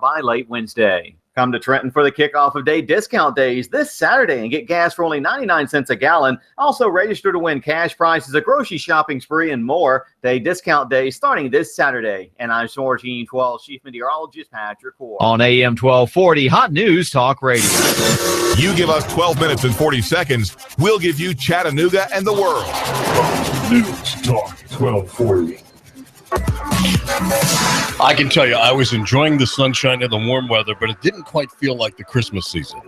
by late Wednesday. Come to Trenton for the kickoff of day discount days this Saturday and get gas for only 99 cents a gallon. Also register to win cash prizes, a grocery shopping spree, and more. Day discount days starting this Saturday. And I'm Soar Team 12 Chief Meteorologist Patrick Ward. On AM 1240, Hot News Talk Radio. You give us 12 minutes and 40 seconds, we'll give you Chattanooga and the world. News Talk 1240. I can tell you, I was enjoying the sunshine and the warm weather, but it didn't quite feel like the Christmas season.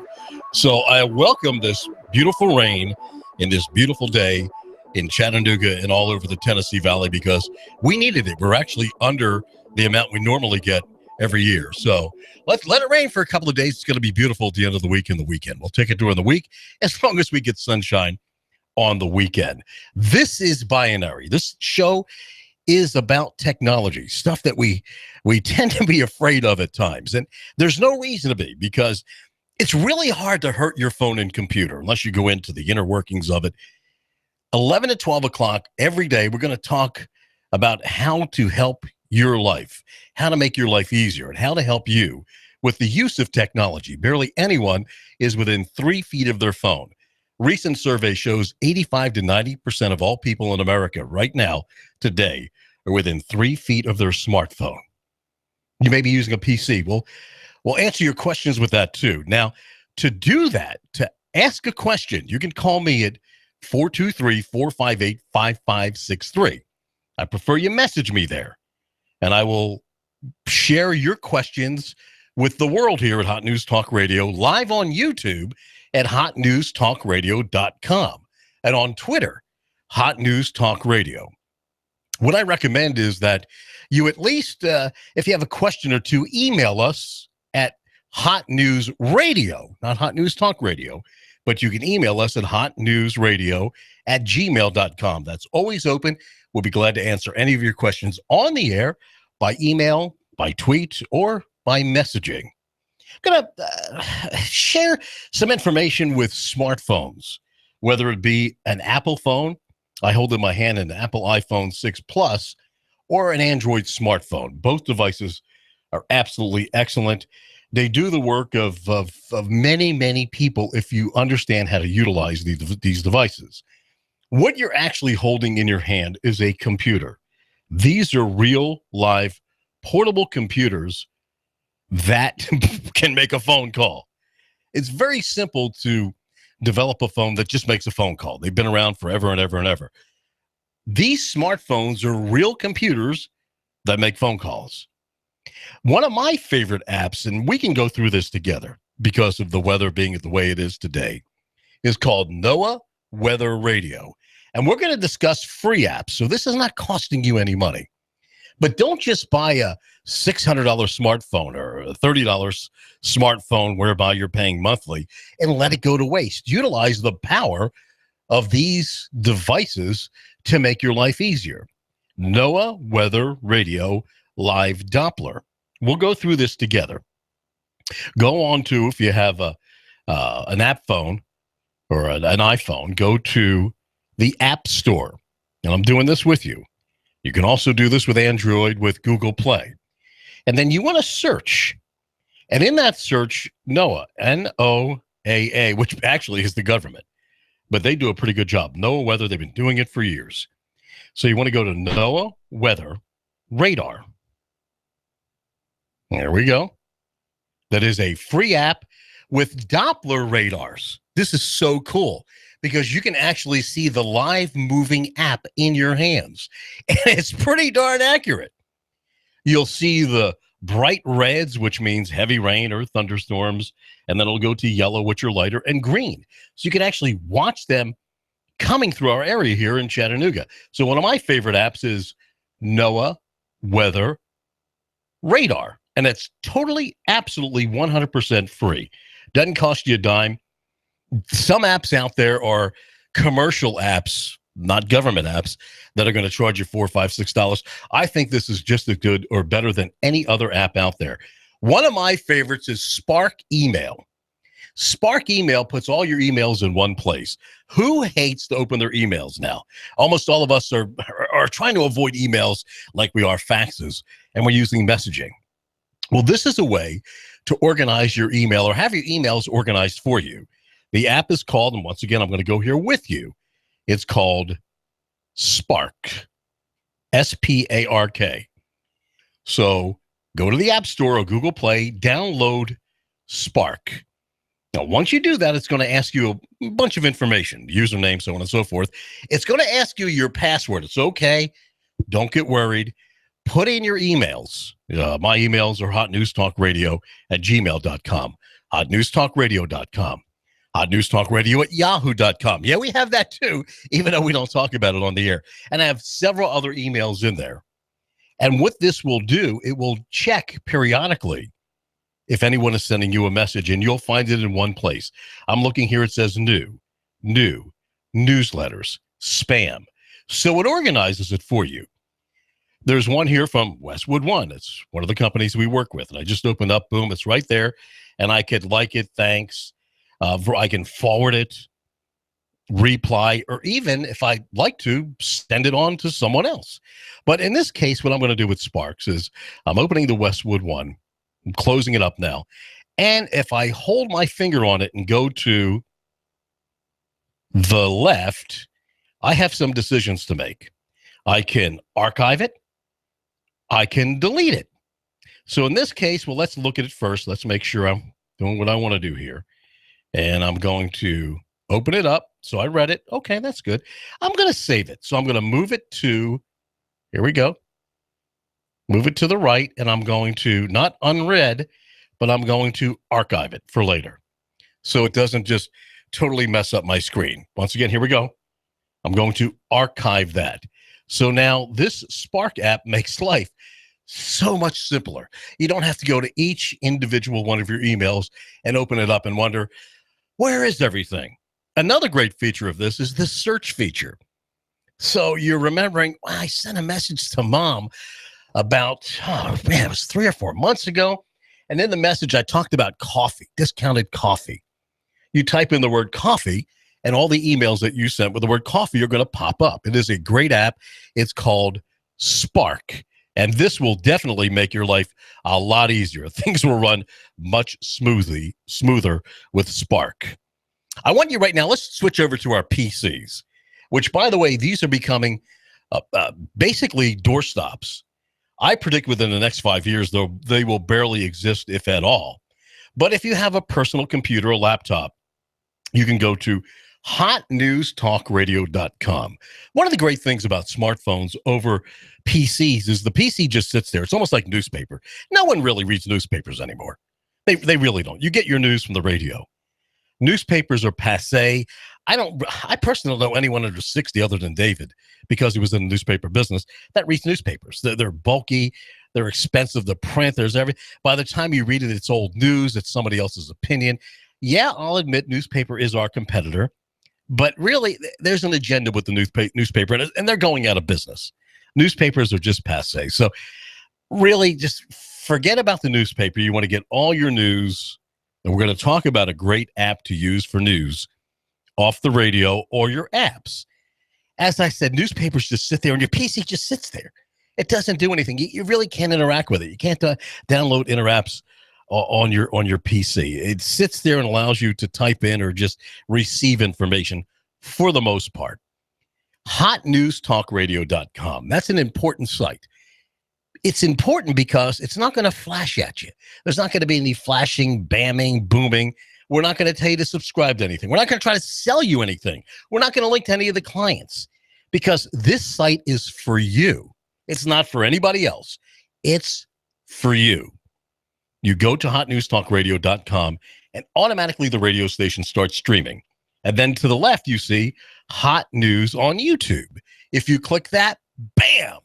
So I welcome this beautiful rain in this beautiful day in Chattanooga and all over the Tennessee Valley because we needed it. We're actually under the amount we normally get every year. So let it rain for a couple of days. It's going to be beautiful at the end of the week and the weekend. We'll take it during the week as long as we get sunshine on the weekend. This is Binary. This show is about technology, stuff that we tend to be afraid of at times. And there's no reason to be, because it's really hard to hurt your phone and computer unless you go into the inner workings of it. 11 to 12 o'clock every day, we're going to talk about how to help your life, how to make your life easier, and how to help you with the use of technology. Barely anyone is within 3 feet of their phone. Recent survey shows 85 to 90% of all people in America right now, today, are within 3 feet of their smartphone. You may be using a PC. We'll answer your questions with that too. Now, to do that, to ask a question, you can call me at 423-458-5563. I prefer you message me there, and I will share your questions with the world here at Hot News Talk Radio, live on YouTube at hotnewstalkradio.com, and on Twitter, Hot News Talk Radio. What I recommend is that you at least, if you have a question or two, email us at Hot News Radio, not Hot News Talk Radio, but you can email us at hotnewsradio@gmail.com. That's always open. We'll be glad to answer any of your questions on the air by email, by tweet, or by messaging. I'm going to share some information with smartphones, whether it be an Apple phone. I hold in my hand an Apple iPhone 6 Plus or an Android smartphone. Both devices are absolutely excellent. They do the work of many, many people if you understand how to utilize these devices. What you're actually holding in your hand is a computer. These are real, live, portable computers that can make a phone call. It's very simple to develop a phone that just makes a phone call. They've been around forever and ever and ever. These smartphones are real computers that make phone calls. One of my favorite apps, and we can go through this together because of the weather being the way it is today, is called NOAA Weather Radio. And we're going to discuss free apps. So this is not costing you any money. But don't just buy a $600 smartphone or a $30 smartphone whereby you're paying monthly and let it go to waste. Utilize the power of these devices to make your life easier. NOAA Weather Radio Live Doppler. We'll go through this together. Go on to, if you have an app phone or an iPhone, go to the App Store. And I'm doing this with you. You can also do this with Android with Google Play. And then you want to search. And in that search, NOAA, N-O-A-A, which actually is the government. But they do a pretty good job. NOAA Weather, they've been doing it for years. So you want to go to NOAA Weather Radar. There we go. That is a free app with Doppler radars. This is so cool because you can actually see the live moving app in your hands. And it's pretty darn accurate. You'll see the bright reds, which means heavy rain or thunderstorms, and then it'll go to yellow, which are lighter, and green. So you can actually watch them coming through our area here in Chattanooga. So one of my favorite apps is NOAA Weather Radar, and it's totally, absolutely 100% free. Doesn't cost you a dime. Some apps out there are commercial apps, not government apps, that are going to charge you $4, $5, $6. I think this is just as good or better than any other app out there. One of my favorites is Spark Email. Spark Email puts all your emails in one place. Who hates to open their emails now? Almost all of us are trying to avoid emails like we are faxes, and we're using messaging. Well, this is a way to organize your email or have your emails organized for you. The app is called, and once again, I'm going to go here with you. It's called Spark, Spark. So go to the App Store or Google Play, download Spark. Now, once you do that, it's going to ask you a bunch of information, username, so on and so forth. It's going to ask you your password. It's okay. Don't get worried. Put in your emails. My emails are hotnewstalkradio@gmail.com, hotnewstalkradio.com, hotnewstalkradio@yahoo.com. Yeah, we have that too, even though we don't talk about it on the air. And I have several other emails in there. And what this will do, it will check periodically if anyone is sending you a message, and you'll find it in one place. I'm looking here. It says new, newsletters, spam. So it organizes it for you. There's one here from Westwood One. It's one of the companies we work with. And I just opened up, boom, it's right there. And I could like it, thanks. I can forward it, reply, or even, if I like to, send it on to someone else. But in this case, what I'm going to do with Sparks is I'm opening the Westwood One. I'm closing it up now. And if I hold my finger on it and go to the left, I have some decisions to make. I can archive it. I can delete it. So in this case, well, let's look at it first. Let's make sure I'm doing what I want to do here. And I'm going to open it up. So I read it. Okay, that's good. I'm going to save it. So I'm going to move it to, here we go. Move it to the right. And I'm going to, not unread, but I'm going to archive it for later. So it doesn't just totally mess up my screen. Once again, here we go. I'm going to archive that. So now this Spark app makes life so much simpler. You don't have to go to each individual one of your emails and open it up and wonder, where is everything? Another great feature of this is the search feature. So you're remembering, well, I sent a message to mom about, it was 3 or 4 months ago. And in the message, I talked about coffee, discounted coffee. You type in the word coffee, and all the emails that you sent with the word coffee are going to pop up. It is a great app. It's called Spark. And this will definitely make your life a lot easier. Things will run much smoother with Spark. I want you right now, let's switch over to our PCs, which, by the way, these are becoming basically doorstops. I predict within the next 5 years, though, they will barely exist, if at all. But if you have a personal computer or laptop, you can go to hotnewstalkradio.com. One of the great things about smartphones over PCs is the PC just sits there. It's almost like newspaper. No one really reads newspapers anymore. They really don't. You get your news from the radio. Newspapers are passé. I personally don't know anyone under 60 other than David, because he was in the newspaper business, that reads newspapers. They're bulky. They're expensive to print. By the time you read it, it's old news. It's somebody else's opinion. Yeah, I'll admit newspaper is our competitor. But really, there's an agenda with the newspaper, and they're going out of business. Newspapers are just passé. So really, just forget about the newspaper. You want to get all your news, and we're going to talk about a great app to use for news off the radio or your apps. As I said, newspapers just sit there, and your PC just sits there. It doesn't do anything. You really can't interact with it. You can't download apps on your PC. It sits there and allows you to type in or just receive information for the most part. Hotnewstalkradio.com. That's an important site. It's important because it's not going to flash at you. There's not going to be any flashing, bamming, booming. We're not going to tell you to subscribe to anything. We're not going to try to sell you anything. We're not going to link to any of the clients, because this site is for you. It's not for anybody else. It's for you. You go to hotnewstalkradio.com, and automatically the radio station starts streaming. And then to the left, you see Hot News on YouTube. If you click that, bam,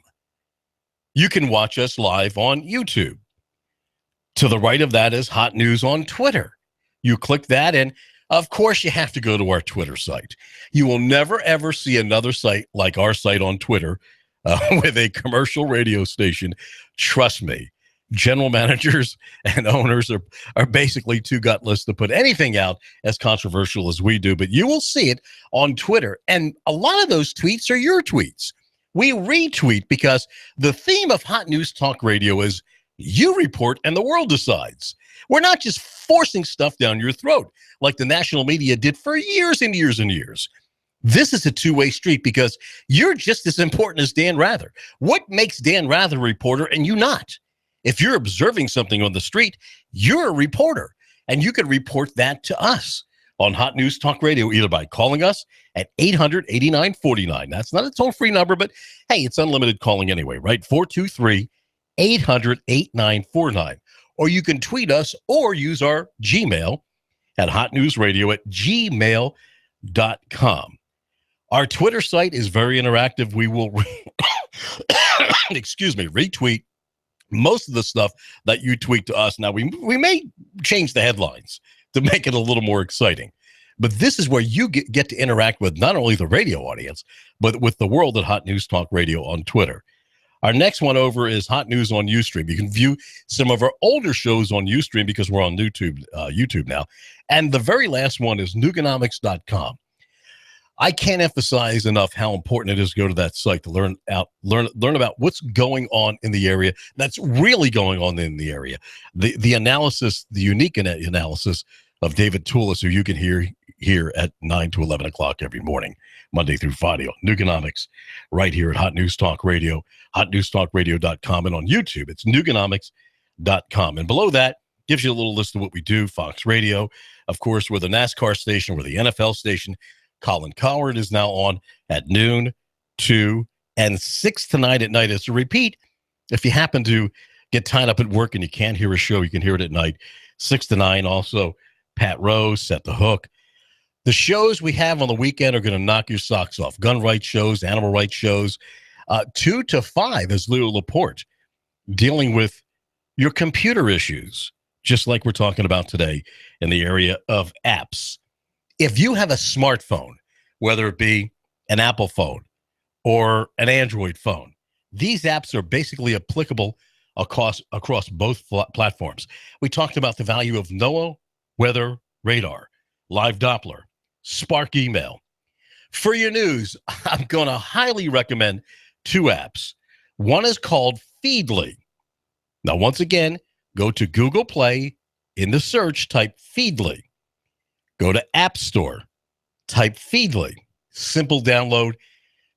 you can watch us live on YouTube. To the right of that is Hot News on Twitter. You click that, and of course you have to go to our Twitter site. You will never, ever see another site like our site on Twitter with a commercial radio station. Trust me. General managers and owners are basically too gutless to put anything out as controversial as we do, but you will see it on Twitter. And a lot of those tweets are your tweets. We retweet because the theme of Hot News Talk Radio is You report and the world decides. We're not just forcing stuff down your throat like the national media did for years and years and years. This is a two-way street because you're just as important as Dan Rather. What makes Dan Rather a reporter and you not? If you're observing something on the street, you're a reporter, and you can report that to us on Hot News Talk Radio, either by calling us at 800-8949. That's not a toll-free number, but hey, it's unlimited calling anyway, right? 423-800-8949. Or you can tweet us or use our Gmail at hotnewsradio@gmail.com. Our Twitter site is very interactive. We will, retweet most of the stuff that you tweet to us. Now, we may change the headlines to make it a little more exciting. But this is where you get to interact with not only the radio audience, but with the world at Hot News Talk Radio on Twitter. Our next one over is Hot News on Ustream. You can view some of our older shows on Ustream because we're on YouTube now. And the very last one is Nooganomics.com. I can't emphasize enough how important it is to go to that site to learn about what's going on in the area. That's really going on in the area. The analysis, the unique analysis of David Tulis, who you can hear here at 9 to 11 o'clock every morning, Monday through Friday on Nooganomics, right here at Hot News Talk Radio, hotnewstalkradio.com, and on YouTube, it's Nooganomics.com. And below that, gives you a little list of what we do. Fox Radio, of course, we're the NASCAR station, we're the NFL station. Colin Cowherd is now on at noon, 2, and 6 tonight at night. As a repeat, if you happen to get tied up at work and you can't hear a show, you can hear it at night, 6 to 9. Also, Pat Rose, Set the Hook. The shows we have on the weekend are going to knock your socks off. Gun rights shows, animal rights shows. 2 to 5 is Lou Laporte dealing with your computer issues, just like we're talking about today in the area of apps. If you have a smartphone, whether it be an Apple phone or an Android phone, these apps are basically applicable across both platforms. We talked about the value of NOAA Weather Radar, Live Doppler, Spark Email. For your news, I'm going to highly recommend 2 apps. One is called Feedly. Now, once again, go to Google Play. In the search, type Feedly. Go to App Store, type Feedly. Simple download.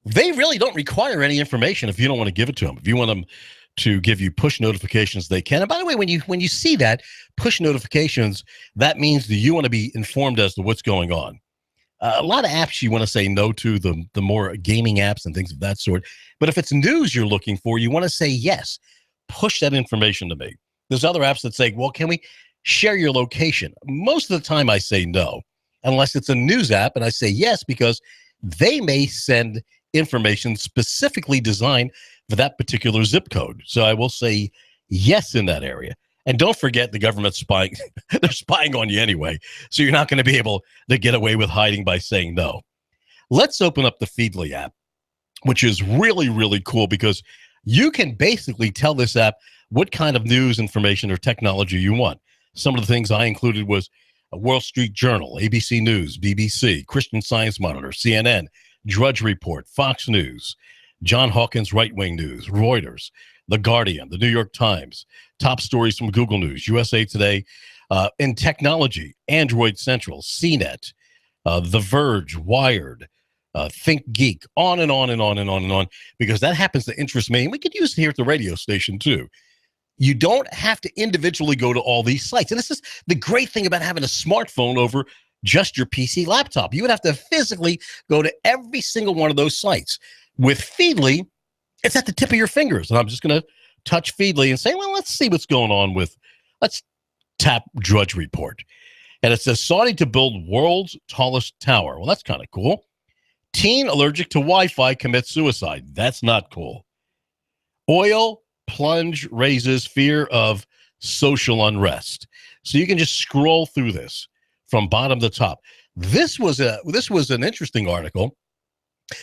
They really don't require any information if you don't want to give it to them. If you want them to give you push notifications, they can. And by the way, when you see that, push notifications, that means that you want to be informed as to what's going on. A lot of apps you want to say no to, the more gaming apps and things of that sort. But if it's news you're looking for, you want to say yes. Push that information to me. There's other apps that say, well, can we share your location? Most of the time I say no, unless it's a news app, and I say yes because they may send information specifically designed for that particular zip code. So I will say yes in that area. And don't forget the government's spying. They're spying on you anyway, so you're not going to be able to get away with hiding by saying no. Let's open up the Feedly app, which is really, really cool because you can basically tell this app what kind of news, information, or technology you want. Some of the things I included was a Wall Street Journal, ABC News, BBC, Christian Science Monitor, CNN, Drudge Report, Fox News, John Hawkins Right-Wing News, Reuters, The Guardian, The New York Times, top stories from Google News, USA Today, in technology, Android Central, CNET, The Verge, Wired, Think Geek, on and on and on and on and on, because that happens to interest me, and we could use it here at the radio station too. You don't have to individually go to all these sites. And this is the great thing about having a smartphone over just your PC laptop. You would have to physically go to every single one of those sites. With Feedly, it's at the tip of your fingers. And I'm just going to touch Feedly and say, well, let's see what's going on let's tap Drudge Report. And it says, Saudi to build world's tallest tower. Well, that's kind of cool. Teen allergic to Wi-Fi commits suicide. That's not cool. Oil plunge raises fear of social unrest. So you can just scroll through this from bottom to top. This was an interesting article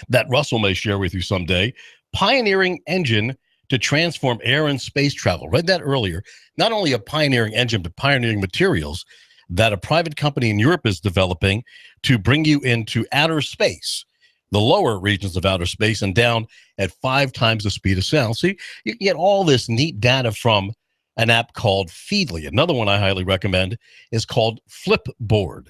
that Russell may share with you someday. Pioneering engine to transform air and space travel. Read that earlier. Not only a pioneering engine, but pioneering materials that a private company in Europe is developing to bring you into outer space, the lower regions of outer space, and down at 5 times the speed of sound. So you can get all this neat data from an app called Feedly. Another one I highly recommend is called Flipboard.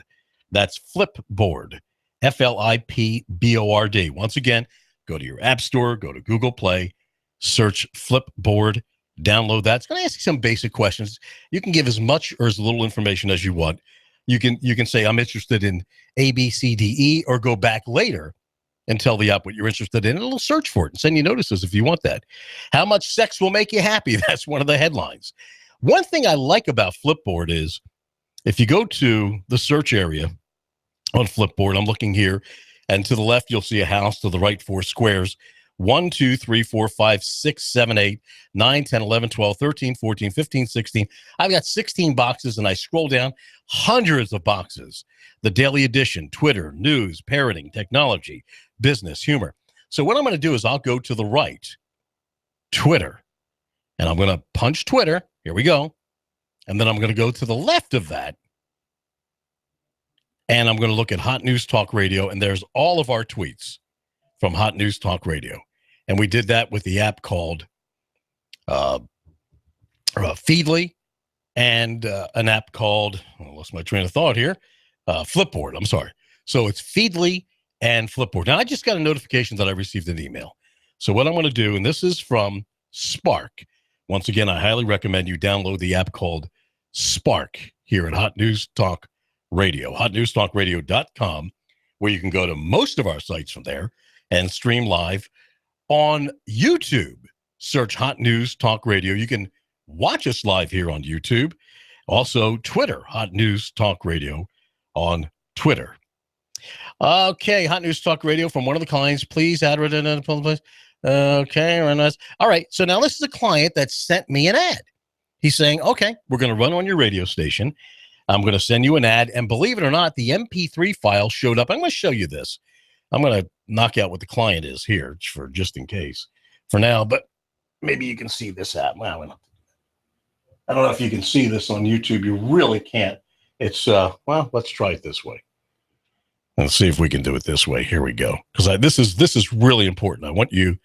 That's Flipboard, Flipboard. Once again, go to your app store, go to Google Play, search Flipboard, download that. It's going to ask you some basic questions. You can give as much or as little information as you want. You can say, I'm interested in A, B, C, D, E, or go back later and tell the app what you're interested in, and it'll search for it and send you notices if you want that. How much sex will make you happy? That's one of the headlines. One thing I like about Flipboard is if you go to the search area on Flipboard, I'm looking here, and to the left, you'll see a house, to the right, 4 squares. 1, 2, 3, 4, 5, 6, 7, 8, 9, 10, 11, 12, 13, 14, 15, 16. I've got 16 boxes, and I scroll down, hundreds of boxes. The Daily Edition, Twitter, news, parenting, technology, business, humor. So what I'm going to do is I'll go to the right, Twitter, and I'm going to punch Twitter. Here we go. And then I'm going to go to the left of that, and I'm going to look at Hot News Talk Radio, and there's all of our tweets from Hot News Talk Radio. And we did that with the app called Feedly, and an app called, I lost my train of thought here, Flipboard. I'm sorry. So it's Feedly and Flipboard. Now, I just got a notification that I received an email. So what I'm going to do, and this is from Spark. Once again, I highly recommend you download the app called Spark here at Hot News Talk Radio, hotnewstalkradio.com, where you can go to most of our sites from there and stream live. On YouTube, search Hot News Talk Radio. You can watch us live here on YouTube. Also, Twitter, Hot News Talk Radio on Twitter. Okay, Hot News Talk Radio from one of the clients. Please add it in a public place. Okay, very nice. All right, so now this is a client that sent me an ad. He's saying, okay, we're going to run on your radio station. I'm going to send you an ad. And believe it or not, the MP3 file showed up. I'm going to show you this. I'm going to knock out what the client is here for just in case for now, but maybe you can see this app. Well, I don't know if you can see this on YouTube. You really can't. It's, well, let's try it this way. Let's see if we can do it this way. Here we go. Because this is really important. I want you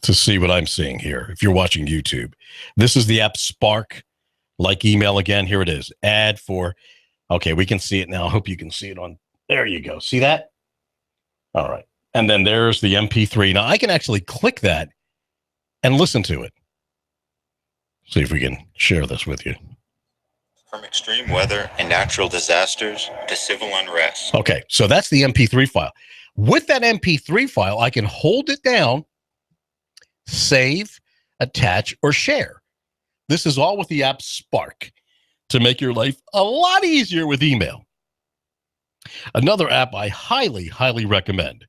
to see what I'm seeing here. If you're watching YouTube, this is the app Spark, like email again. Here it is. Ad for, okay, we can see it now. I hope you can see it on, there you go. See that? All right. And then there's the MP3. Now I can actually click that and listen to it. See if we can share this with you. From extreme weather and natural disasters to civil unrest. Okay, so that's the MP3 file. With that MP3 file, I can hold it down, save, attach, or share. This is all with the app Spark to make your life a lot easier with email. Another app I highly, highly recommend.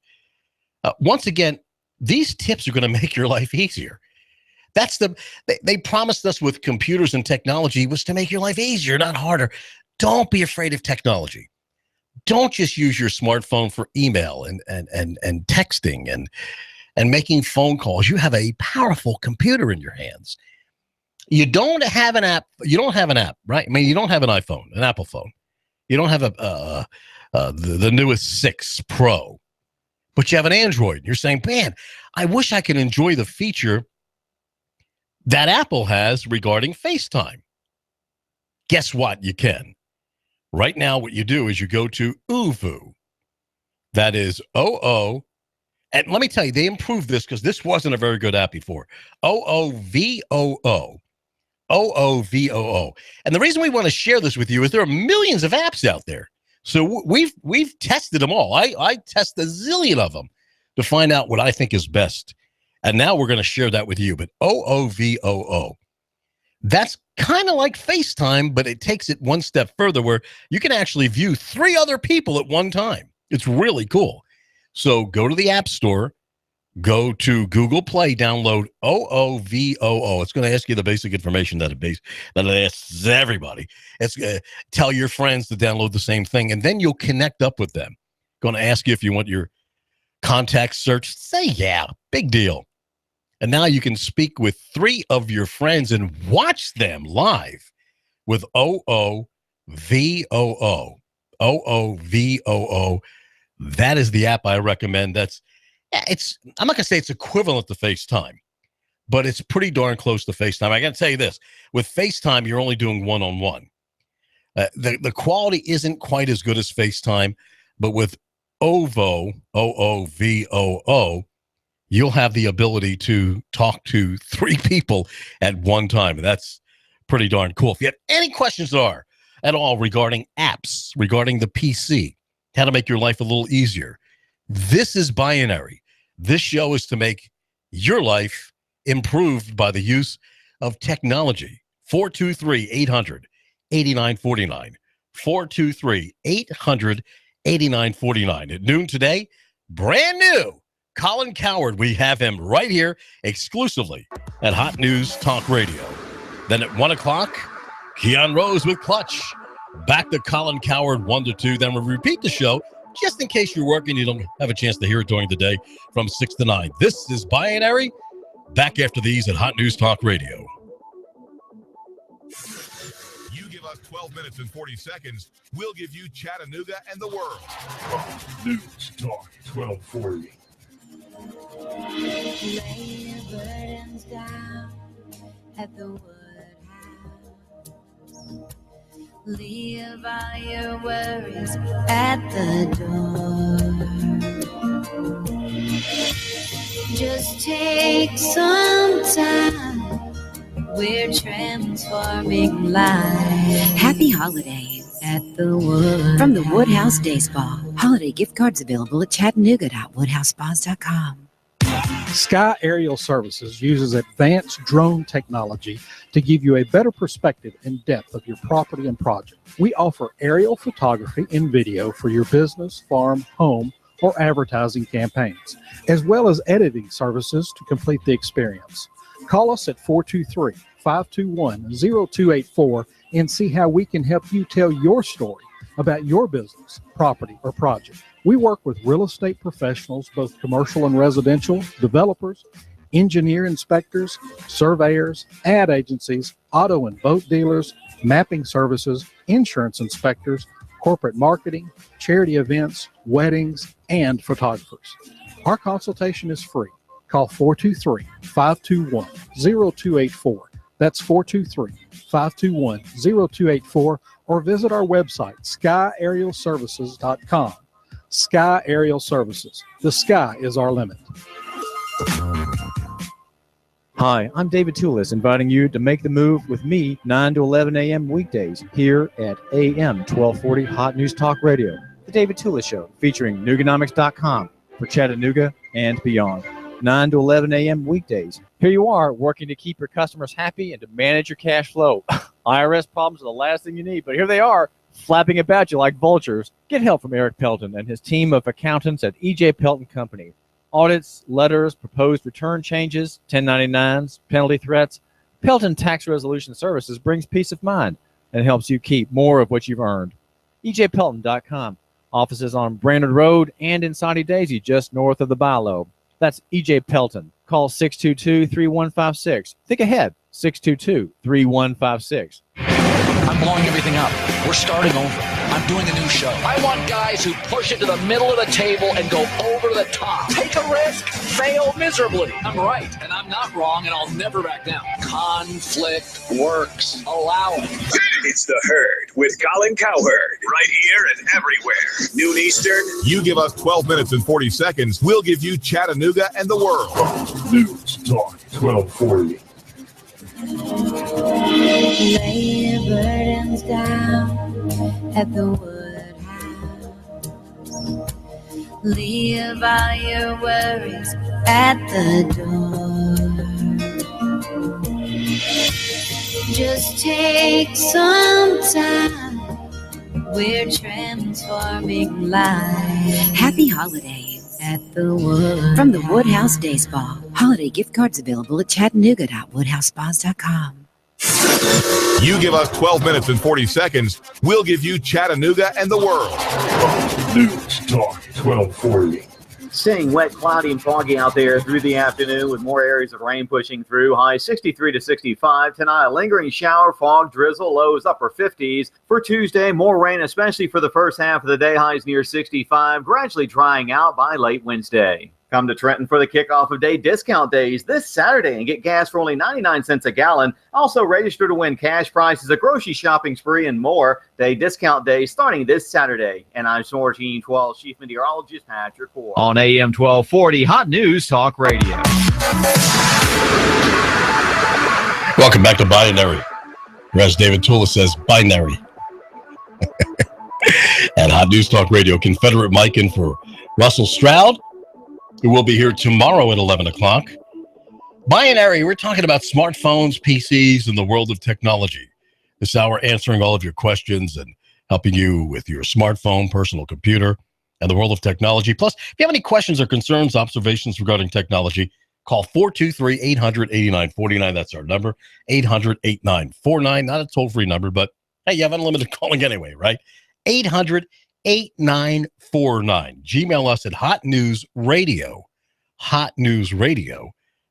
Once again, these tips are going to make your life easier. They promised us with computers and technology was to make your life easier, not harder. Don't be afraid of technology. Don't just use your smartphone for email and texting and making phone calls. You have a powerful computer in your hands. You don't have an app. You don't have an app, right? I mean, you don't have an iPhone, an Apple phone. You don't have the newest 6 Pro, but you have an Android. You're saying, man, I wish I could enjoy the feature that Apple has regarding FaceTime. Guess what? You can. Right now, what you do is you go to OOVOO. That is OO. And let me tell you, they improved this because this wasn't a very good app before. OOVOO. OOVOO. And the reason we want to share this with you is there are millions of apps out there. So we've tested them all. I test a zillion of them to find out what I think is best. And now we're going to share that with you. But OOVOO. That's kind of like FaceTime, but it takes it one step further where you can actually view 3 other people at one time. It's really cool. So go to the App Store, go to Google Play, download OOVOO. It's going to ask you the basic information that it asks everybody. It's tell your friends to download the same thing, and then you'll connect up with them. Going to ask you if you want your contact search. Say yeah, big deal. And now you can speak with 3 of your friends and watch them live with OOVOO. OOVOO. That is the app I recommend. I'm not going to say it's equivalent to FaceTime, but it's pretty darn close to FaceTime. I got to tell you this. With FaceTime, you're only doing one-on-one. The quality isn't quite as good as FaceTime, but with OVO, OOVOO, you'll have the ability to talk to 3 people at one time. And that's pretty darn cool. If you have any questions at all regarding apps, regarding the PC, how to make your life a little easier, this is Binary. This show is to make your life improved by the use of technology. 423-800-8949. 423-800-8949. At noon today, brand new Colin Cowherd. We have him right here exclusively at Hot News Talk Radio. Then at 1 o'clock, Keon Rose with Clutch. Back to Colin Cowherd 1 to 2. Then we'll repeat the show just in case you're working. You don't have a chance to hear it during the day from 6 to 9. This is Binary. Back after these at Hot News Talk Radio. You give us 12 minutes and 40 seconds, we'll give you Chattanooga and the world. News Talk 1240. Lay your burdens down at the woodhouse. Leave all your worries at the door. Just take some time. We're transforming life. Happy holidays at the Wood. From the Woodhouse Day Spa. Holiday gift cards available at chattanooga.woodhousespas.com. Sky Aerial Services uses advanced drone technology to give you a better perspective and depth of your property and project. We offer aerial photography and video for your business, farm, home, or advertising campaigns, as well as editing services to complete the experience. Call us at 423-521-0284 and see how we can help you tell your story about your business, property, or project. We work with real estate professionals, both commercial and residential, developers, engineer inspectors, surveyors, ad agencies, auto and boat dealers, mapping services, insurance inspectors, corporate marketing, charity events, weddings, and photographers. Our consultation is free. Call 423-521-0284. That's 423-521-0284, or visit our website, skyaerialservices.com. Sky Aerial Services. The sky is our limit. Hi, I'm David Tulis, inviting you to make the move with me 9 to 11 a.m. weekdays here at AM 1240 Hot News Talk Radio. The David Tulis Show, featuring Nooganomics.com for Chattanooga and beyond. 9 to 11 a.m. weekdays. Here you are, working to keep your customers happy and to manage your cash flow. IRS problems are the last thing you need, but here they are, flapping about you like vultures. Get help from Eric Pelton and his team of accountants at E.J. Pelton Company. Audits, letters, proposed return changes, 1099s, penalty threats. Pelton Tax Resolution Services brings peace of mind and helps you keep more of what you've earned. EJPelton.com. Offices on Brainerd Road and in Saudi Daisy, just north of the Bilo. That's E.J. Pelton. Call 622-3156. Think ahead, 622-3156. I'm blowing everything up. We're starting over. I'm doing a new show. I want guys who push it to the middle of the table and go over the top. Take a risk, fail miserably. I'm right, and I'm not wrong, and I'll never back down. Conflict works. Allow it. It's The Herd with Colin Cowherd. Right here and everywhere. Noon Eastern. You give us 12 minutes and 40 seconds, we'll give you Chattanooga and the world. News Talk 1240. Lay your burdens down at the woodhouse. Leave all your worries at the door. Just take some time. We're transforming life. Happy holidays at the Wood. From the Woodhouse Day Spa. Holiday gift cards available at chattanooga.woodhousespas.com. You give us 12 minutes and 40 seconds, we'll give you Chattanooga and the world. News Talk 1240. Staying wet, cloudy, and foggy out there through the afternoon with more areas of rain pushing through. High 63 to 65. Tonight, a lingering shower, fog, drizzle, lows upper 50s. For Tuesday, more rain, especially for the first half of the day. Highs near 65, gradually drying out by late Wednesday. Come to Trenton for the kickoff of day discount days this Saturday and get gas for only 99 cents a gallon. Also register to win cash prizes, a grocery shopping spree, and more. Day discount days starting this Saturday. And I'm Source 12 Chief Meteorologist Patrick Ford. On AM 1240, Hot News Talk Radio. Welcome back to Binary. Or as David Tulis says, binary. At Hot News Talk Radio, Confederate Mike in for Russell Stroud, who will be here tomorrow at 11 o'clock. Binary, we're talking about smartphones, PCs, and the world of technology. This hour answering all of your questions and helping you with your smartphone, personal computer, and the world of technology. Plus, if you have any questions or concerns, observations regarding technology, call 423-800-8949. That's our number, 800-8949. Not a toll-free number, but hey, you have unlimited calling anyway, right? 800-8949. Gmail us at hotnewsradio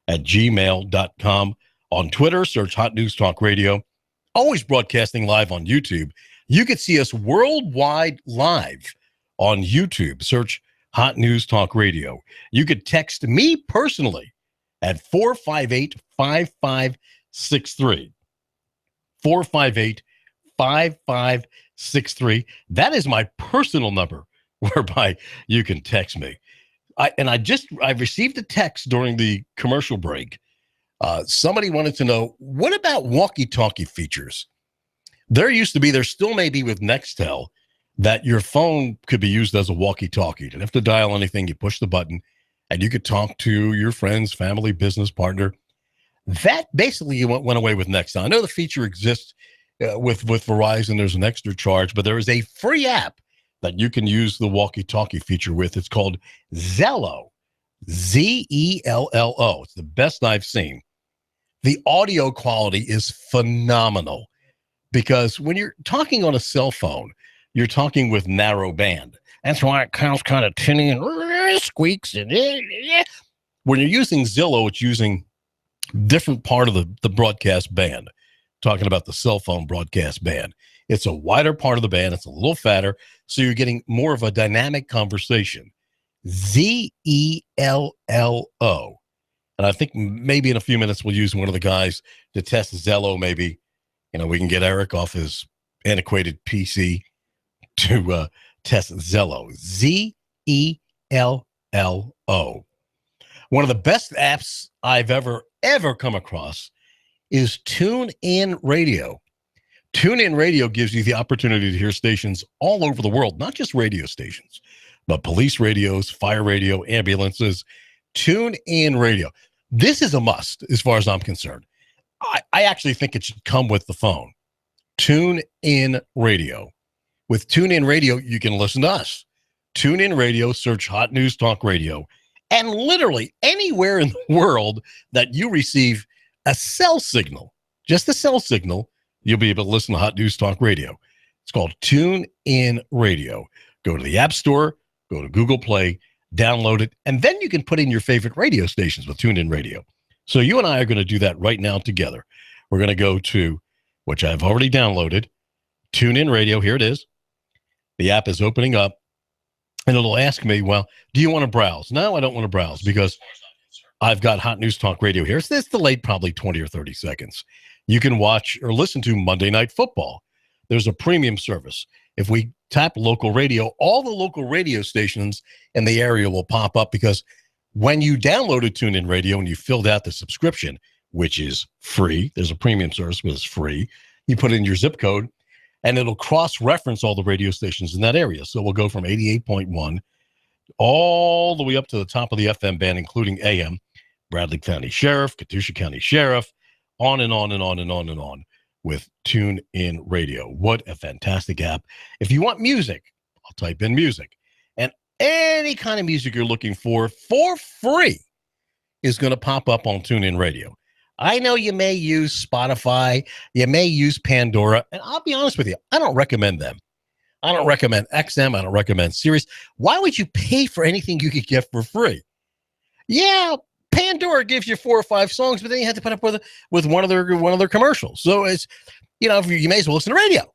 at gmail.com. On Twitter, search Hot News Talk Radio. Always broadcasting live on YouTube. You can see us worldwide live on YouTube. Search Hot News Talk Radio. You could text me personally at 458-5563. 458-5563. That is my personal number whereby you can text me. I received a text during the commercial break. Somebody wanted to know, what about walkie-talkie features? There still may be with Nextel, that your phone could be used as a walkie-talkie. You don't have to dial anything. You push the button, and you could talk to your friends, family, business partner. That basically went away with Nextel. I know the feature exists with Verizon. There's an extra charge, but there is a free app that you can use the walkie-talkie feature with. It's called Zello, Zello. It's the best I've seen. The audio quality is phenomenal because when you're talking on a cell phone, you're talking with narrow band. That's why it sounds kind of tinny and squeaks. And when you're using Zillow, it's using different part of the broadcast band. Talking about the cell phone broadcast band. It's a wider part of the band. It's a little fatter. So you're getting more of a dynamic conversation. Zello. And I think maybe in a few minutes we'll use one of the guys to test Zello. Maybe, we can get Eric off his antiquated PC to test Zello. Zello. One of the best apps I've ever come across is TuneIn Radio. TuneIn Radio gives you the opportunity to hear stations all over the world, not just radio stations, but police radios, fire radio, ambulances. TuneIn Radio. This is a must as far as I'm concerned. I actually think it should come with the phone. TuneIn Radio. With TuneIn Radio, you can listen to us. TuneIn Radio, search Hot News Talk Radio, and literally anywhere in the world that you receive a cell signal, just a cell signal, you'll be able to listen to Hot News Talk Radio. It's called TuneIn Radio. Go to the App Store, go to Google Play, download it, and then you can put in your favorite radio stations with TuneIn Radio. So you and I are going to do that right now together. We're going to go to, which I've already downloaded, TuneIn Radio. Here it is. The app is opening up, and it'll ask me, well, do you want to browse? No, I don't want to browse because I've got Hot News Talk Radio here. So it's delayed probably 20 or 30 seconds. You can watch or listen to Monday Night Football. There's a premium service. If we tap local radio, all the local radio stations in the area will pop up because when you downloaded TuneIn Radio and you filled out the subscription, which is free, there's a premium service, but it's free. You put in your zip code, and it'll cross-reference all the radio stations in that area. So we'll go from 88.1 all the way up to the top of the FM band, including AM, Bradley County Sheriff, Katusha County Sheriff, on and on and on and on and on with TuneIn Radio. What a fantastic app. If you want music, I'll type in music. And any kind of music you're looking for free is going to pop up on TuneIn Radio. I know you may use Spotify, you may use Pandora, and I'll be honest with you, I don't recommend them. I don't recommend XM, I don't recommend Sirius. Why would you pay for anything you could get for free? Yeah, Pandora gives you 4 or 5 songs, but then you have to put up with one of their commercials. So it's, you may as well listen to radio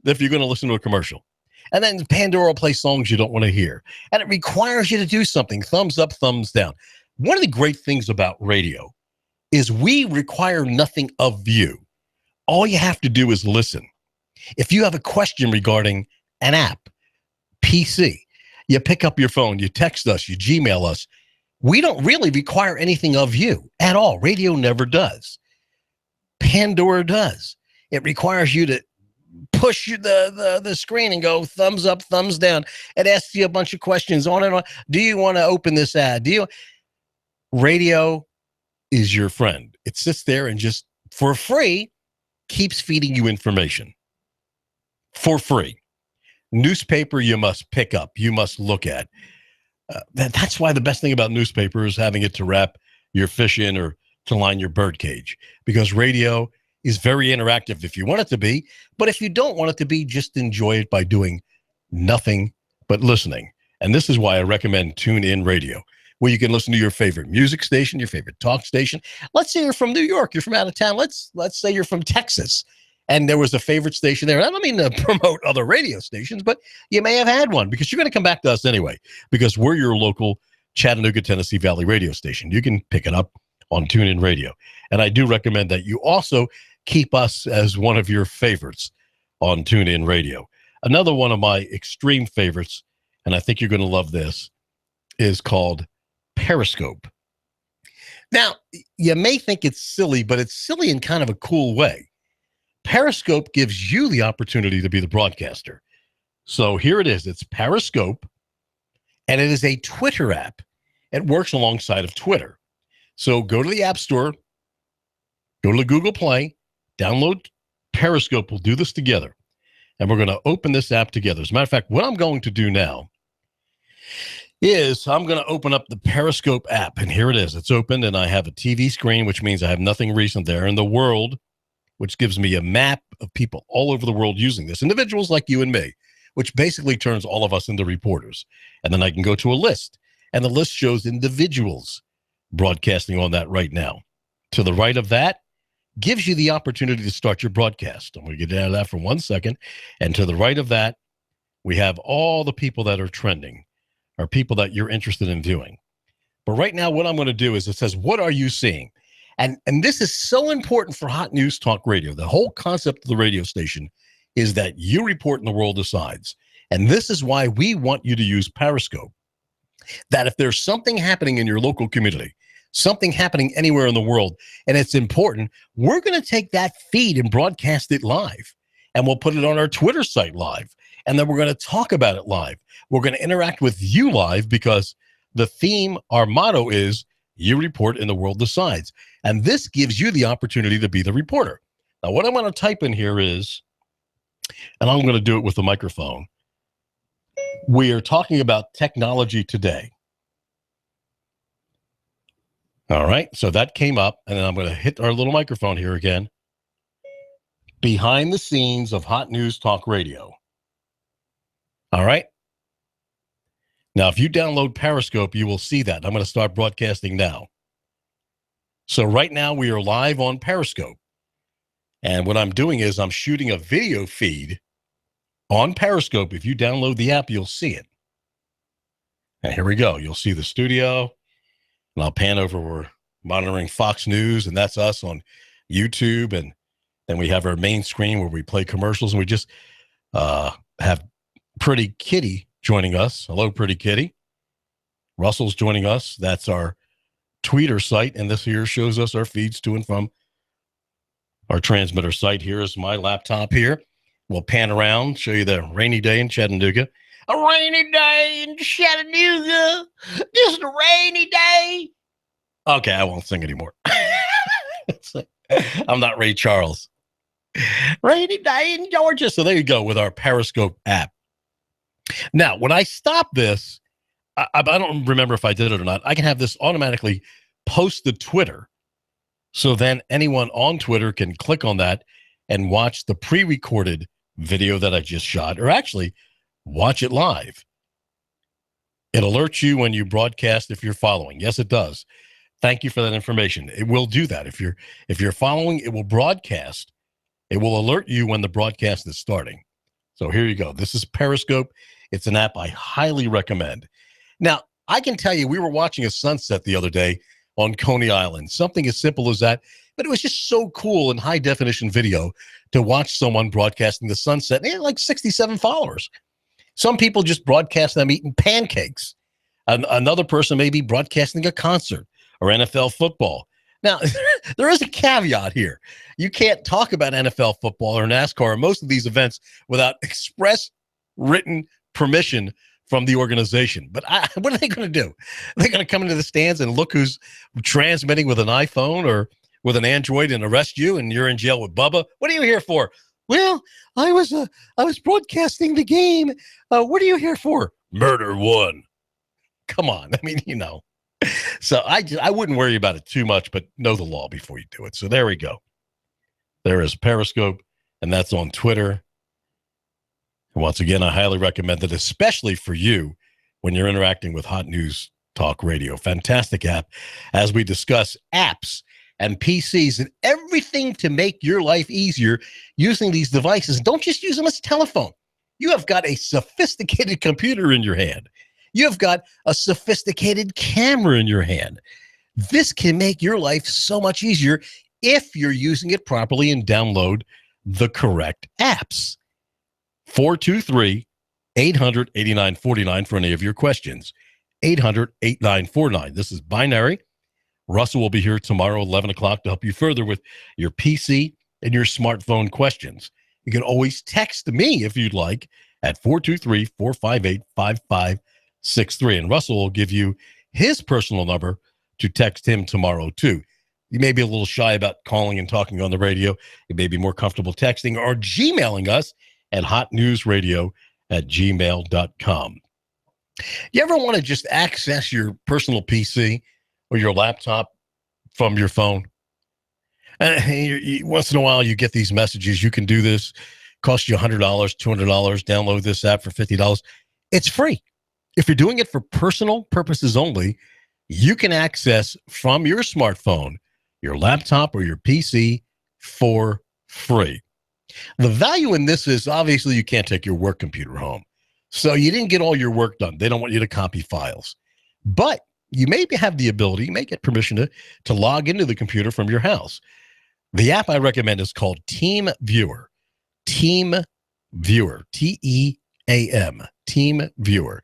if you're going to listen to a commercial. And then Pandora will play songs you don't want to hear. And it requires you to do something. Thumbs up, thumbs down. One of the great things about radio is we require nothing of you. All you have to do is listen. If you have a question regarding an app, PC, you pick up your phone, you text us, you Gmail us. We don't really require anything of you at all. Radio never does. Pandora does. It requires you to push the screen and go thumbs up, thumbs down. It asks you a bunch of questions on and on. Do you want to open this ad? Radio is your friend. It sits there and just for free keeps feeding you information for free. Newspaper you must pick up, you must look at. That's why the best thing about newspaper is having it to wrap your fish in or to line your bird cage, because radio is very interactive if you want it to be. But if you don't want it to be, just enjoy it by doing nothing but listening. And this is why I recommend Tune In Radio, where you can listen to your favorite music station, your favorite talk station. Let's say you're from New York, you're from out of town. Let's say you're from Texas, and there was a favorite station there. I don't mean to promote other radio stations, but you may have had one, because you're going to come back to us anyway, because we're your local Chattanooga, Tennessee Valley radio station. You can pick it up on TuneIn Radio. And I do recommend that you also keep us as one of your favorites on TuneIn Radio. Another one of my extreme favorites, and I think you're going to love this, is called Periscope. Now, you may think it's silly, but it's silly in kind of a cool way. Periscope gives you the opportunity to be the broadcaster. So here it is. It's Periscope, and it is a Twitter app. It works alongside of Twitter. So go to the App Store, go to the Google Play, download Periscope. We'll do this together, and we're going to open this app together. As a matter of fact, what I'm going to do now is I'm going to open up the Periscope app, and here it is. It's opened, and I have a TV screen, which means I have nothing recent there in the world, which gives me a map of people all over the world using this, individuals like you and me, which basically turns all of us into reporters. And then I can go to a list, and the list shows individuals broadcasting on that right now. To the right of that gives you the opportunity to start your broadcast. I'm going to get out of that for 1 second. And to the right of that, we have all the people that are trending, or people that you're interested in viewing. But right now, what I'm going to do is it says, what are you seeing? And this is so important for Hot News Talk Radio. The whole concept of the radio station is that you report and the world decides. And this is why we want you to use Periscope. That if there's something happening in your local community, something happening anywhere in the world, and it's important, we're going to take that feed and broadcast it live. And we'll put it on our Twitter site live. And then we're going to talk about it live. We're going to interact with you live, because the theme, our motto is, you report and the world decides. And this gives you the opportunity to be the reporter. Now, what I'm going to type in here is, and I'm going to do it with the microphone, we are talking about technology today. All right, so that came up, and then I'm going to hit our little microphone here again. Behind the scenes of Hot News Talk Radio. All right. Now, if you download Periscope, you will see that. I'm going to start broadcasting now. So right now we are live on Periscope. And what I'm doing is I'm shooting a video feed on Periscope. If you download the app, you'll see it. And here we go. You'll see the studio. And I'll pan over. We're monitoring Fox News, and that's us on YouTube. And then we have our main screen where we play commercials. And we just have Pretty Kitty joining us. Hello, Pretty Kitty. Russell's joining us. That's our tweeter site. And this here shows us our feeds to and from our transmitter site. Here is my laptop here. We'll pan around, show you the rainy day in Chattanooga. A rainy day in Chattanooga. Just a rainy day. Okay, I won't sing anymore. I'm not Ray Charles. Rainy day in Georgia. So there you go with our Periscope app. Now, when I stop this, I don't remember if I did it or not. I can have this automatically post to Twitter. So then anyone on Twitter can click on that and watch the pre-recorded video that I just shot, or actually watch it live. It alerts you when you broadcast if you're following. Yes, it does. Thank you for that information. It will do that. If you're following, it will broadcast. It will alert you when the broadcast is starting. So here you go. This is Periscope. It's an app I highly recommend. Now, I can tell you, we were watching a sunset the other day on Coney Island, something as simple as that, but it was just so cool in high definition video to watch someone broadcasting the sunset. And they had like 67 followers. Some people just broadcast them eating pancakes. Another person may be broadcasting a concert or NFL football. Now, there is a caveat here. You can't talk about NFL football or NASCAR or most of these events without express written permission from the organization. But what are they going to do? Are they going to come into the stands and look who's transmitting with an iPhone or with an Android and arrest you and you're in jail with Bubba? What are you here for? Well, I was broadcasting the game. What are you here for? Murder one. Come on. I mean, you know. So I wouldn't worry about it too much, but know the law before you do it. So there we go. There is Periscope, and that's on Twitter. And once again, I highly recommend it, especially for you when you're interacting with Hot News Talk Radio. Fantastic app as we discuss apps and PCs and everything to make your life easier using these devices. Don't just use them as a telephone. You have got a sophisticated computer in your hand. You have got a sophisticated camera in your hand. This can make your life so much easier if you're using it properly and download the correct apps. 423-800-8949 for any of your questions. 800-8949. This is Binary. Russell will be here tomorrow, 11 o'clock, to help you further with your PC and your smartphone questions. You can always text me if you'd like at 423-458-5563. And Russell will give you his personal number to text him tomorrow, too. You may be a little shy about calling and talking on the radio. You may be more comfortable texting or Gmailing us at hotnewsradio@gmail.com. You ever want to just access your personal PC or your laptop from your phone? Once in a while, you get these messages. You can do this. Cost you $100, $200. Download this app for $50. It's free. If you're doing it for personal purposes only, you can access from your smartphone, your laptop, or your PC for free. The value in this is obviously you can't take your work computer home. So you didn't get all your work done. They don't want you to copy files. But you may have the ability, you may get permission to log into the computer from your house. The app I recommend is called Team Viewer. Team Viewer. T-E-A-M. Team Viewer.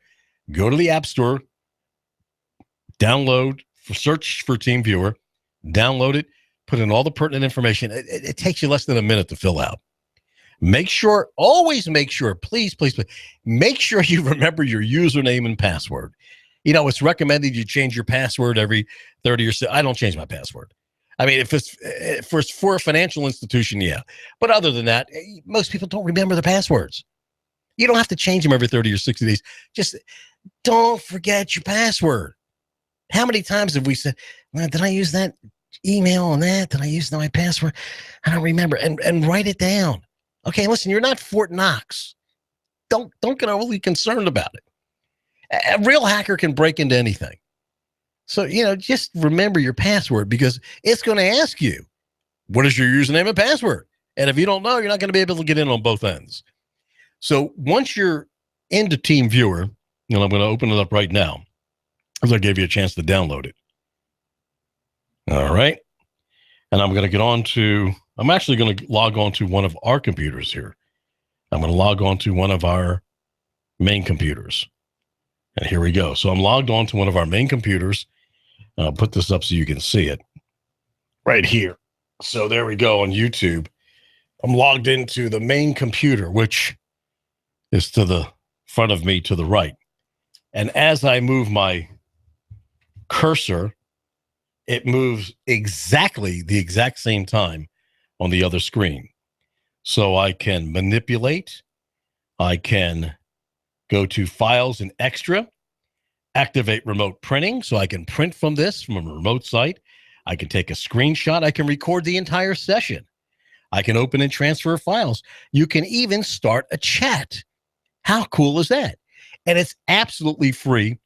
Go to the App Store, download, search for Team Viewer, download it, put in all the pertinent information. It takes you less than a minute to fill out. Make sure, always make sure, please, make sure you remember your username and password. You know, it's recommended you change your password every 30 or so. I don't change my password. I mean, if it's for a financial institution, yeah. But other than that, most people don't remember their passwords. You don't have to change them every 30 or 60 days. Just don't forget your password. How many times have we said, well, did I use that email on that? Did I use my password? I don't remember. And write it down. Okay, listen, you're not Fort Knox. Don't get overly concerned about it. A real hacker can break into anything. So, you know, just remember your password because it's going to ask you, what is your username and password? And if you don't know, you're not going to be able to get in on both ends. So once you're into Team Viewer, I'm going to open it up right now as I gave you a chance to download it. All right. And I'm going to I'm actually going to log on to one of our computers here. I'm going to log on to one of our main computers. And here we go. So I'm logged on to one of our main computers. I'll put this up so you can see it right here. So there we go on YouTube. I'm logged into the main computer, which is to the front of me to the right. And as I move my cursor, it moves exactly the exact same time on the other screen. So I can manipulate. I can go to Files and Extra, activate remote printing, so I can print from this from a remote site. I can take a screenshot. I can record the entire session. I can open and transfer files. You can even start a chat. How cool is that? And it's absolutely free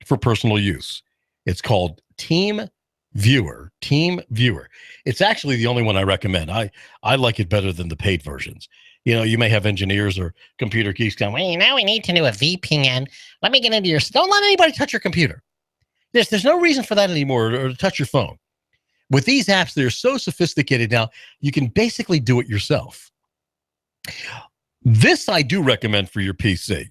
for personal use. It's called Team Viewer. Team Viewer. It's actually the only one I recommend. I like it better than the paid versions. You may have engineers or computer geeks going, well, now we need to do a VPN. Let me get into your, don't let anybody touch your computer. There's no reason for that anymore, or to touch your phone. With these apps, they're so sophisticated now, you can basically do it yourself. This I do recommend for your PC.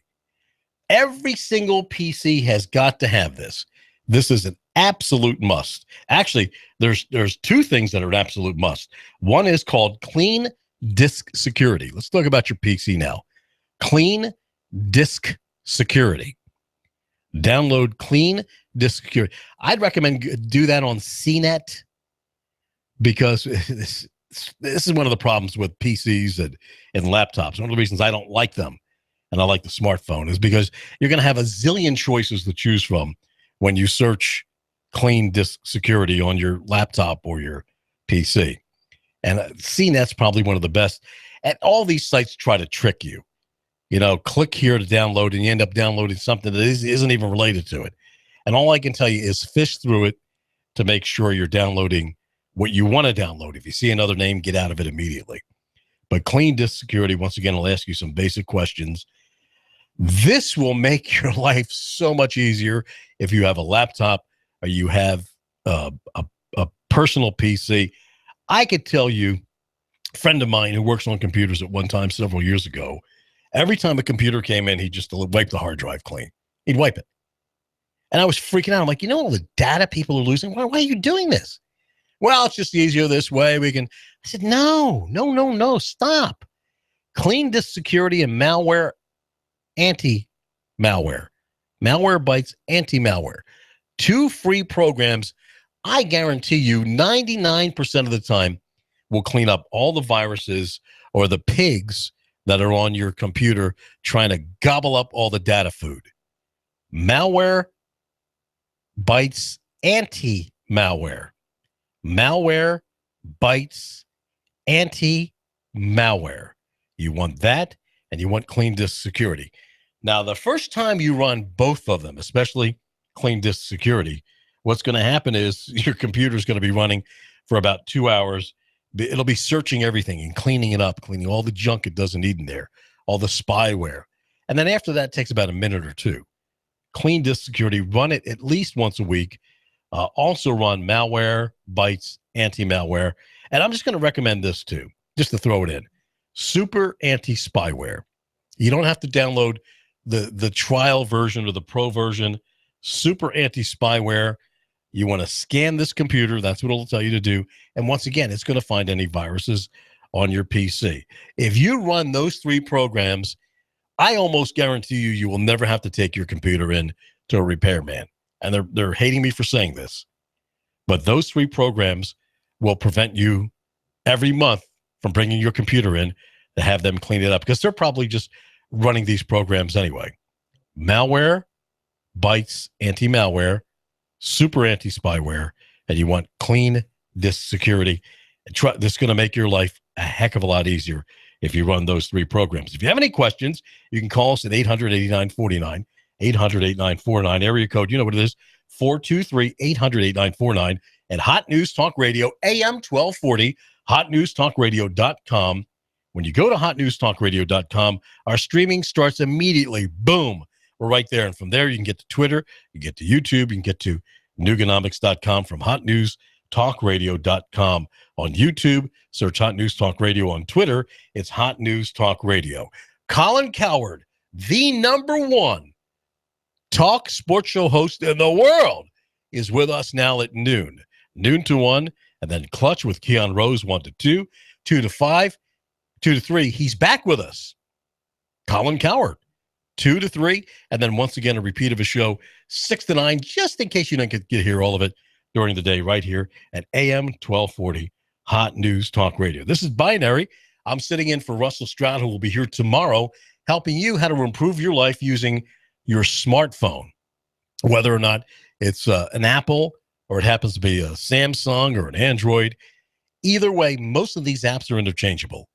Every single PC has got to have this. This is an absolute must. Actually, there's two things that are an absolute must. One is called Clean Disk Security. Let's talk about your PC now. Clean Disk Security. Download Clean Disk Security. I'd recommend do that on CNET, because this is one of the problems with PCs and laptops. One of the reasons I don't like them, and I like the smartphone, is because you're going to have a zillion choices to choose from when you search Clean Disk Security on your laptop or your PC. And CNET's probably one of the best. And all these sites try to trick you. Click here to download, and you end up downloading something that isn't even related to it. And all I can tell you is fish through it to make sure you're downloading what you want to download. If you see another name, get out of it immediately. But Clean Disk Security, once again, will ask you some basic questions. This will make your life so much easier if you have a laptop or you have a personal PC. I could tell you, a friend of mine who works on computers at one time several years ago, every time a computer came in, he'd just wipe the hard drive clean. He'd wipe it. And I was freaking out. I'm like, all the data people are losing? Why are you doing this? Well, it's just easier this way. I said, no, stop. Clean Disk Security and malware, anti-malware. Malwarebytes, anti-malware. 2 free programs. I guarantee you 99% of the time will clean up all the viruses or the pigs that are on your computer trying to gobble up all the data food. Malwarebytes, anti-malware. Malwarebytes, anti-malware. You want that, and you want Clean Disk Security. Now, the first time you run both of them, especially Clean Disk Security, what's going to happen is your computer is going to be running for about 2 hours. It'll be searching everything and cleaning it up, cleaning all the junk it doesn't need in there, all the spyware. And then after that, it takes about a minute or two. Clean Disk Security, run it at least once a week. Also run Malwarebytes, anti-malware. And I'm just going to recommend this too, just to throw it in. Super Anti-Spyware. You don't have to download the trial version or the pro version. Super Anti-Spyware. You want to scan this computer. That's what it'll tell you to do. And once again, it's going to find any viruses on your PC. If you run those 3 programs, I almost guarantee you will never have to take your computer in to a repairman. And they're hating me for saying this. But those 3 programs will prevent you every month from bringing your computer in to have them clean it up, because they're probably just running these programs anyway. Malwarebytes, anti-malware, Super Anti-Spyware, and you want Clean Disk Security. This is going to make your life a heck of a lot easier if you run those 3 programs. If you have any questions, you can call us at 800-8949, 800-8949, area code, you know what it is, 423-800-8949, and Hot News Talk Radio, AM 1240, hotnewstalkradio.com. When you go to hotnewstalkradio.com, our streaming starts immediately. Boom. We're right there. And from there, you can get to Twitter, you can get to YouTube, you can get to Nooganomics.com from hotnewstalkradio.com. On YouTube, search Hot News Talk Radio. On Twitter, it's Hot News Talk Radio. Colin Cowherd, the #1 talk sports show host in the world, is with us now at noon to 1, and then Clutch with Keon Rose 1 to 2, 2 to 5, 2 to 3. He's back with us. Colin Cowherd, 2 to 3, and then once again a repeat of a show 6 to 9, just in case you don't get to hear all of it during the day, right here at AM 1240 Hot News Talk Radio. This is Binary. I'm sitting in for Russell Stroud, who will be here tomorrow, helping you how to improve your life using your smartphone, whether or not it's an Apple or it happens to be a Samsung or an Android. Either way, most of these apps are interchangeable.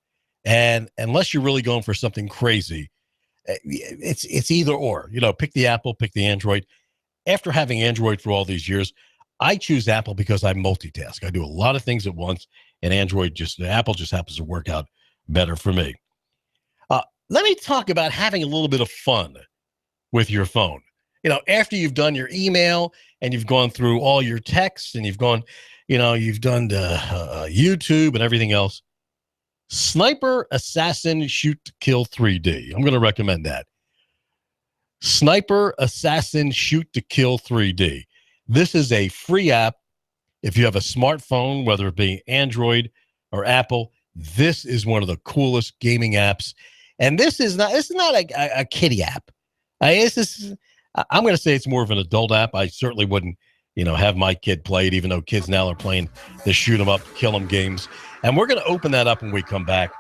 And unless you're really going for something crazy, it's either or. Pick the Apple, pick the Android. After having Android for all these years, I choose Apple because I multitask. I do a lot of things at once, and Apple just happens to work out better for me. Let me talk about having a little bit of fun with your phone. After you've done your email and you've gone through all your texts and you've done YouTube and everything else. Sniper Assassin Shoot to Kill 3D. I'm going to recommend that. Sniper Assassin Shoot to Kill 3D. This is a free app. If you have a smartphone, whether it be Android or Apple, this is one of the coolest gaming apps. And this is not a kiddie app. I'm going to say it's more of an adult app. I certainly wouldn't, have my kid play it, even though kids now are playing the shoot 'em up, kill 'em games. And we're going to open that up when we come back.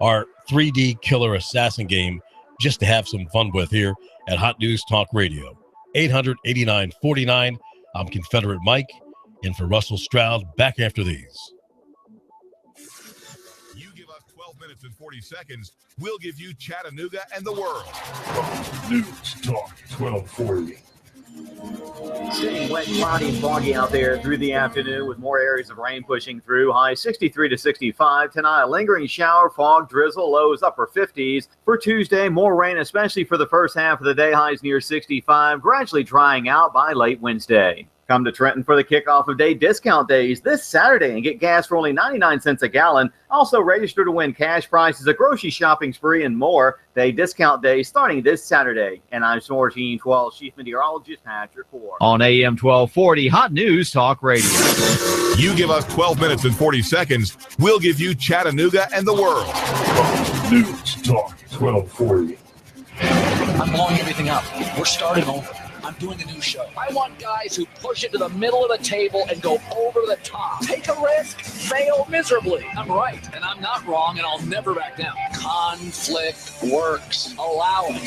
Our 3D killer assassin game, just to have some fun with here at Hot News Talk Radio. 800-8949. I'm Confederate Mike. And for Russell Stroud, back after these. You give us 12 minutes and 40 seconds, we'll give you Chattanooga and the world. News Talk 1240. Staying wet, cloudy, and foggy out there through the afternoon with more areas of rain pushing through. High 63 to 65. Tonight, a lingering shower, fog, drizzle, lows upper 50s. For Tuesday, more rain, especially for the first half of the day. Highs near 65, gradually drying out by late Wednesday. Come to Trenton for the kickoff of day discount days this Saturday and get gas for only 99 cents a gallon. Also register to win cash prizes, a grocery shopping spree, and more. Day discount day starting this Saturday. And I'm Storm Team 12 Chief Meteorologist Patrick Ford. On AM 1240, Hot News Talk Radio. You give us 12 minutes and 40 seconds, we'll give you Chattanooga and the world. News Talk 1240. I'm blowing everything up. We're starting over. I'm doing a new show. I want guys who push it to the middle of the table and go over the top. Take a risk, fail miserably. I'm right, and I'm not wrong, and I'll never back down. Conflict works. Allow it.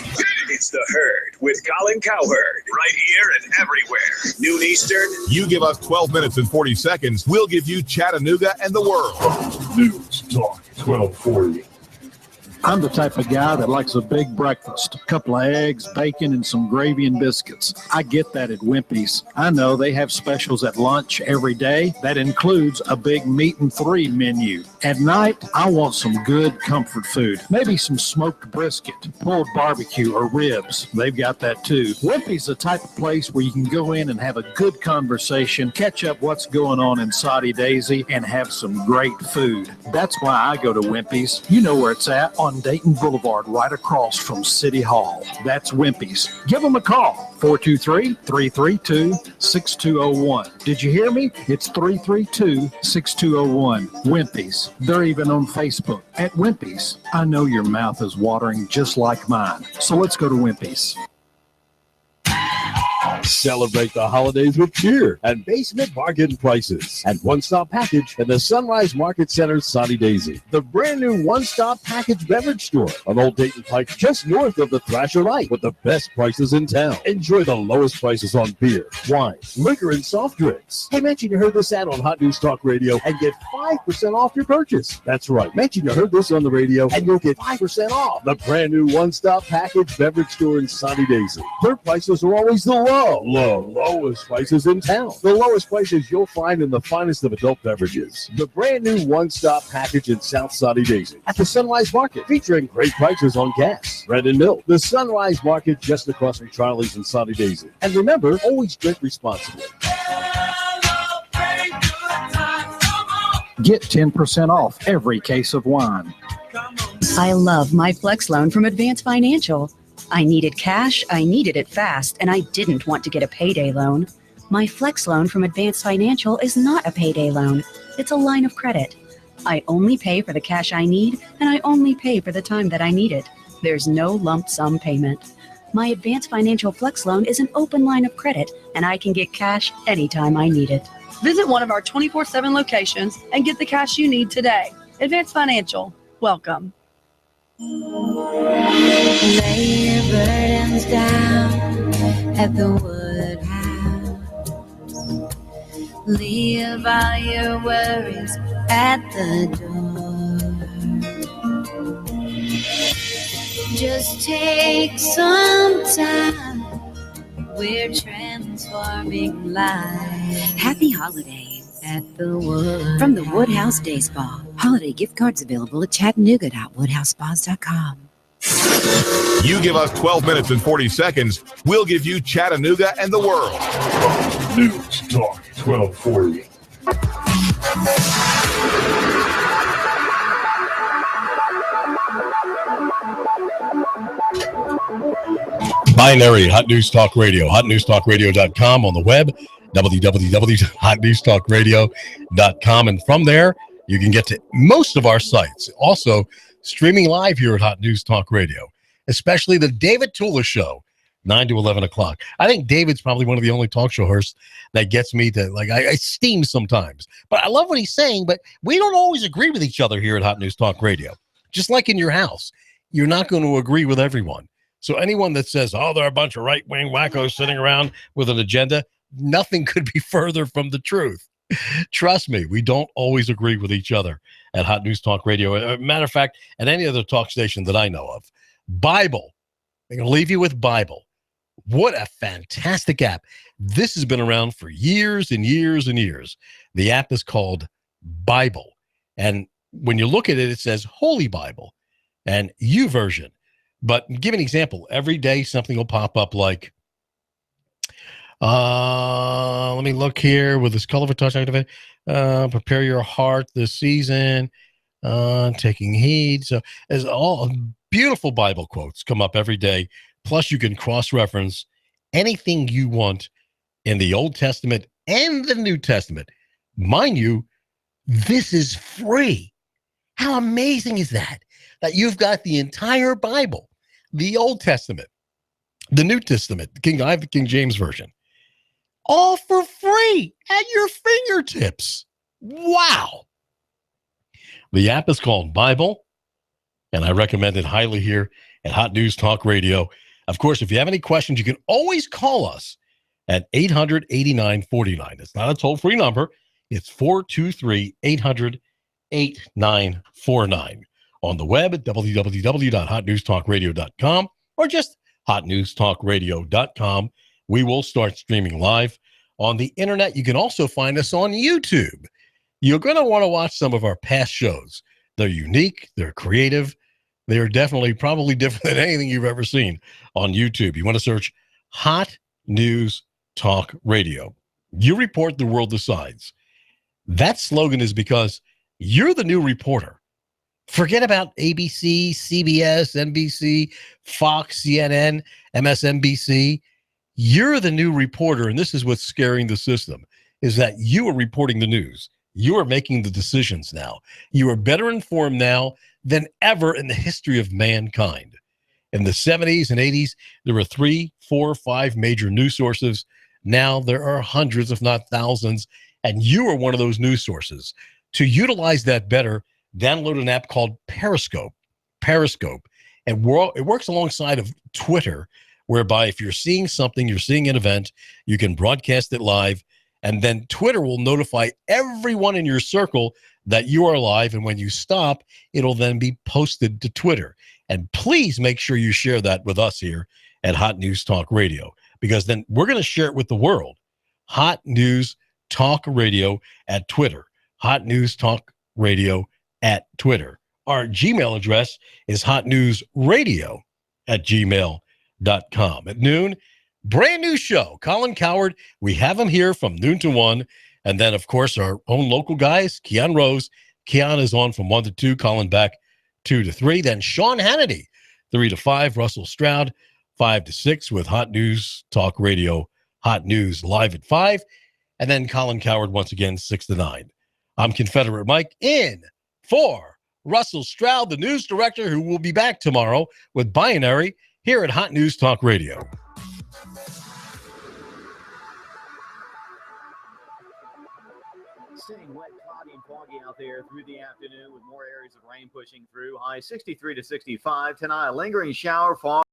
It's The Herd with Colin Cowherd. Right here and everywhere. Noon Eastern. You give us 12 minutes and 40 seconds, we'll give you Chattanooga and the world. News Talk 1240. I'm the type of guy that likes a big breakfast, a couple of eggs, bacon, and some gravy and biscuits. I get that at Wimpy's. I know they have specials at lunch every day. That includes a big meat and three menu. At night, I want some good comfort food. Maybe some smoked brisket, pulled barbecue, or ribs. They've got that too. Wimpy's the type of place where you can go in and have a good conversation, catch up what's going on in Saudi Daisy, and have some great food. That's why I go to Wimpy's. You know where it's at, on Dayton Boulevard, right across from City Hall. That's Wimpy's. Give them a call, 423-332-6201. Did you hear me? It's 332-6201. Wimpy's. They're even on Facebook at Wimpy's. I know your mouth is watering just like mine. So let's go to Wimpy's. Celebrate the holidays with cheer and basement bargain prices at One Stop Package in the Sunrise Market Center, Sunny Daisy. The brand new One Stop Package beverage store on Old Dayton Pike, just north of the Thrasher Light, with the best prices in town. Enjoy the lowest prices on beer, wine, liquor, and soft drinks. Hey, mention you heard this ad on Hot News Talk Radio and get 5% off your purchase. That's right. Mention you heard this on the radio and you'll get 5% off. The brand new One Stop Package beverage store in Sunny Daisy. Their prices are always the lowest prices in town. The lowest prices you'll find in the finest of adult beverages. The brand new One Stop Package in South Sunny Daisy at the Sunrise Market, featuring great prices on gas, bread, and milk. The Sunrise Market just across from Charlie's in Sunny Daisy. And remember, always drink responsibly. Get 10% off every case of wine. I love my Flex loan from Advance Financial. I needed cash, I needed it fast, and I didn't want to get a payday loan. My Flex loan from Advance Financial is not a payday loan. It's a line of credit. I only pay for the cash I need, and I only pay for the time that I need it. There's no lump sum payment. My Advance Financial Flex loan is an open line of credit, and I can get cash anytime I need it. Visit one of our 24/7 locations and get the cash you need today. Advance Financial. Welcome. Lay your burdens down at the Woodhouse. Leave all your worries at the door. Just take some time. We're transforming life. Happy holidays at the Wood. From the Woodhouse Day Spa. Holiday gift cards available at Chattanooga.woodhousespas.com. You give us 12 minutes and 40 seconds, we'll give you Chattanooga and the world. News Talk 1240. Binary Hot News Talk Radio, hotnewstalkradio.com on the web, www.hotnewstalkradio.com. And from there, you can get to most of our sites. Also, streaming live here at Hot News Talk Radio, especially the David Tulis Show, 9 to 11 o'clock. I think David's probably one of the only talk show hosts that gets me to, like, I steam sometimes. But I love what he's saying, but we don't always agree with each other here at Hot News Talk Radio. Just like in your house, you're not going to agree with everyone. So anyone that says, oh, there are a bunch of right-wing wackos sitting around with an agenda, nothing could be further from the truth. Trust me, we don't always agree with each other at Hot News Talk Radio. Matter of fact, at any other talk station that I know of. Bible. I'm going to leave you with Bible. What a fantastic app. This has been around for years and years and years. The app is called Bible. And when you look at it, it says Holy Bible and YouVersion. But give an example. Every day something will pop up like, let me look here with this colorful touch activate. Prepare your heart this season. Taking heed. So as all beautiful Bible quotes come up every day. Plus you can cross-reference anything you want in the Old Testament and the New Testament. Mind you, this is free. How amazing is that? That you've got the entire Bible, the Old Testament, the New Testament, I have the King James Version, all for free at your fingertips. Wow. The app is called Bible, and I recommend it highly here at Hot News Talk Radio. Of course, if you have any questions, you can always call us at 800-8949. It's not a toll-free number. It's 423-800-8949. On the web at www.hotnewstalkradio.com or just hotnewstalkradio.com. We will start streaming live on the internet. You can also find us on YouTube. You're going to want to watch some of our past shows. They're unique. They're creative. They're definitely probably different than anything you've ever seen on YouTube. You want to search Hot News Talk Radio. You report, the world decides. That slogan is because you're the new reporter. Forget about ABC, CBS, NBC, Fox, CNN, MSNBC. You're the new reporter, and this is what's scaring the system, is that you are reporting the news. You are making the decisions now. You are better informed now than ever in the history of mankind. In the 70s and 80s, there were 3, 4, 5 major news sources. Now there are hundreds, if not thousands, and you are one of those news sources. To utilize that better, download an app called Periscope. And it works alongside of Twitter, whereby if you're seeing something, you're seeing an event, you can broadcast it live, and then Twitter will notify everyone in your circle that you are live, and when you stop, it'll then be posted to Twitter. And please make sure you share that with us here at Hot News Talk Radio, because then we're going to share it with the world. Hot News Talk Radio at Twitter. Hot News Talk Radio at Twitter. Our Gmail address is hotnewsradio@gmail.com. At noon, brand new show. Colin Cowherd, we have him here from noon to 1. And then, of course, our own local guys, Keon Rose. Keon is on from 1 to 2, Colin back 2 to 3. Then Sean Hannity, 3 to 5. Russell Stroud, 5 to 6 with Hot News Talk Radio, Hot News live at 5. And then Colin Cowherd once again, 6 to 9. I'm Confederate Mike in for Russell Stroud, the news director, who will be back tomorrow with Binary here at Hot News Talk Radio. Staying wet, cloudy, and foggy out there through the afternoon with more areas of rain pushing through. High 63 to 65 tonight. A lingering shower, fog.